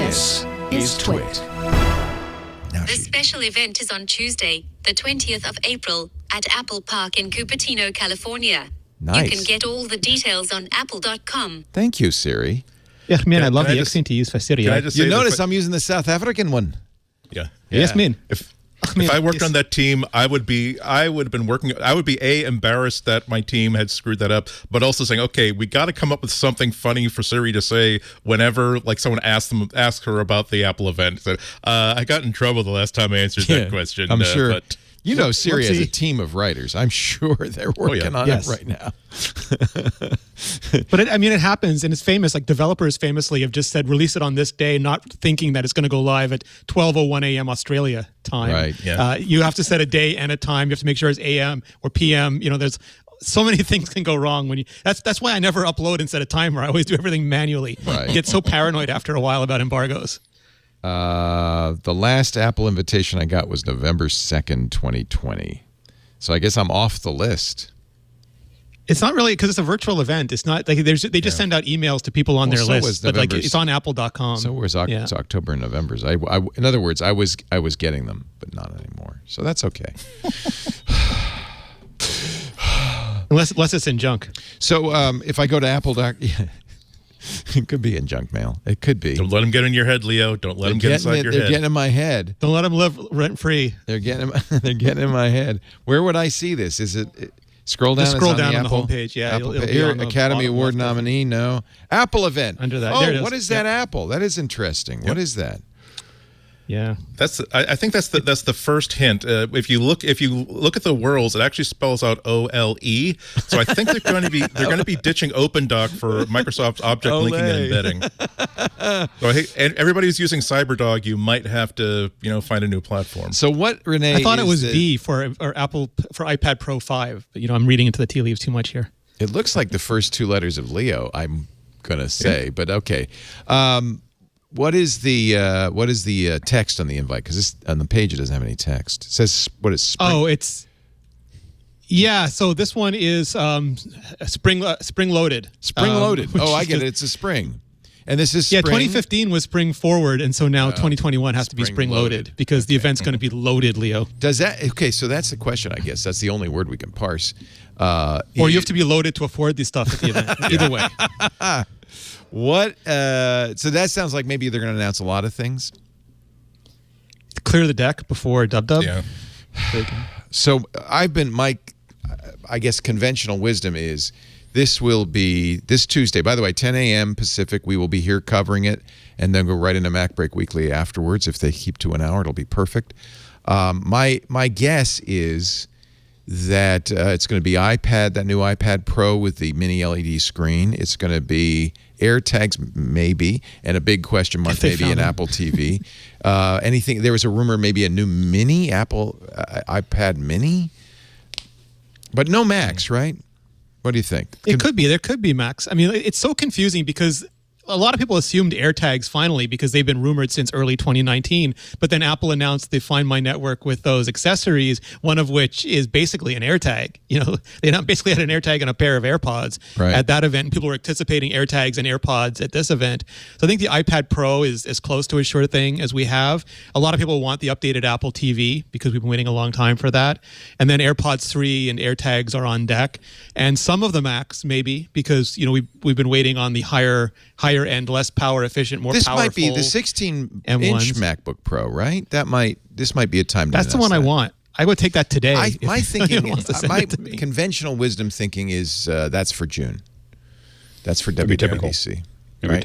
This is TWiT. The special event is on Tuesday, the 20th of April, at Apple Park in Cupertino, California. Nice. You can get all the details on apple.com. Thank you, Siri. Yeah, man, I love the accent to use for Siri. You notice I'm using the South African one. Yeah. Yes, man. If I worked on that team, I would be embarrassed that my team had screwed that up, but also saying, okay, we got to come up with something funny for Siri to say whenever like someone asks her about the Apple event. So, I got in trouble the last time I answered that question. I'm sure. But you know, Siri has a team of writers. I'm sure they're working on it right now. But it happens, and it's famous. Like developers famously have just said, release it on this day, not thinking that it's going to go live at 12:01 a.m. Australia time. Right. Yeah. You have to set a day and a time. You have to make sure it's a.m. or p.m. You know, there's so many things can go wrong when you. That's why I never upload and set a timer. I always do everything manually. Right. I get so paranoid after a while about embargoes. The last Apple invitation I got was November 2nd, 2020. So I guess I'm off the list. It's not really because it's a virtual event. It's not like they just send out emails to people on their list, but like it's on apple.com. So was it's October and November's. In other words, I was getting them, but not anymore. So that's okay. Unless it's in junk. So if I go to Apple.com, it could be in junk mail. It could be. Don't let them get in your head, Leo. Don't let them get inside your head. They're getting in my head. Don't let them live rent free. They're getting in my head. Where would I see this? Is it scroll down? Just scroll down on the Apple homepage. Yeah, Apple, it'll here, be on Academy Award nominee. No, Apple event under that. Oh, there it is. What is that? Apple? That is interesting. What is that? Yeah, I think that's the first hint. If you look at the worlds, it actually spells out OLE. So I think they're going to be ditching OpenDoc for Microsoft's object linking and embedding. So everybody who's using CyberDog, you might have to find a new platform. So what, Rene? I thought it was V for Apple for iPad Pro 5. But, I'm reading into the tea leaves too much here. It looks like the first two letters of Leo. I'm gonna say, but okay. What is the text on the invite? Because on the page it doesn't have any text. It says what is spring? Oh, so this one is spring loaded. Spring loaded. I get it. It's a spring. And this is spring? 2015 was spring forward, and so now 2021 has to be spring loaded because the event's going to be loaded, Leo. Does that so that's the question, I guess. That's the only word we can parse. Or you have to be loaded to afford this stuff at the event. Either way. What? So that sounds like maybe they're going to announce a lot of things. Clear the deck before Dub. Yeah. So I guess conventional wisdom is this will be this Tuesday. By the way, 10 a.m. Pacific. We will be here covering it, and then go right into MacBreak Weekly afterwards. If they keep to an hour, it'll be perfect. My guess is that it's going to be that new iPad Pro with the mini LED screen. It's going to be AirTags, maybe, and a big question mark, maybe an Apple TV. Anything? There was a rumor, maybe a new mini Apple iPad Mini, but no Macs, right? What do you think? It could be. There could be Macs. I mean, it's so confusing because a lot of people assumed AirTags finally because they've been rumored since early 2019. But then Apple announced the Find My network with those accessories, one of which is basically an AirTag. They basically had an AirTag and a pair of AirPods at that event. And people were anticipating AirTags and AirPods at this event. So I think the iPad Pro is as close to a sure thing as we have. A lot of people want the updated Apple TV because we've been waiting a long time for that. And then AirPods 3 and AirTags are on deck. And some of the Macs maybe because we've been waiting on the higher end, less power efficient, more powerful. This might be the 16-inch MacBook Pro, right? This might be a time to That's the one I want. I would take that today. My conventional wisdom thinking is that's for June. That's for WWDC. Right?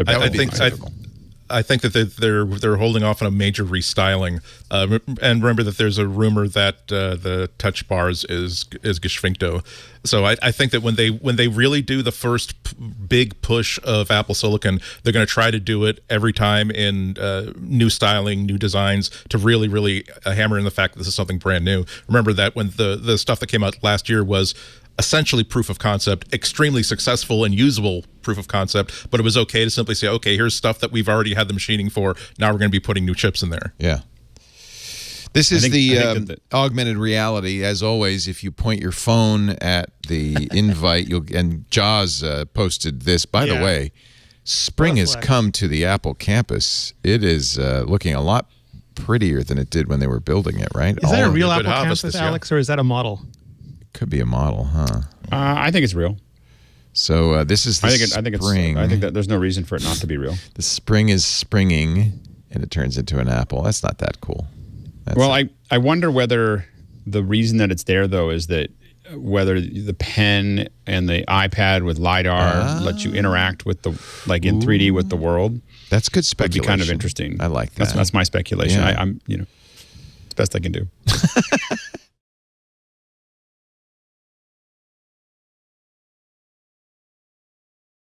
I think that they're holding off on a major restyling, and remember that there's a rumor that the touch bars is geschwinkto. So I think that when they really do the first big push of Apple Silicon, they're going to try to do it every time in new styling, new designs to really hammer in the fact that this is something brand new. Remember that when the stuff that came out last year was essentially proof of concept, extremely successful and usable proof of concept, but it was okay to simply say, okay, here's stuff that we've already had the machining for. Now we're going to be putting new chips in there. Yeah. This is the augmented reality. As always, if you point your phone at the invite, and Jaws posted this. By the way, spring has come to the Apple campus. It is looking a lot prettier than it did when they were building it, right? Is that a real good Apple harvest campus, this year. Alex, or is that a model? Could be a model, huh? I think it's real. So this is the spring. I think that there's no reason for it not to be real. The spring is springing, and it turns into an apple. That's not that cool. I wonder whether the reason that it's there, though, is that whether the pen and the iPad with LiDAR lets you interact with in 3D with the world. That's good Would speculation. be kind of interesting. I like that. That's my speculation. Yeah. I'm it's the best I can do.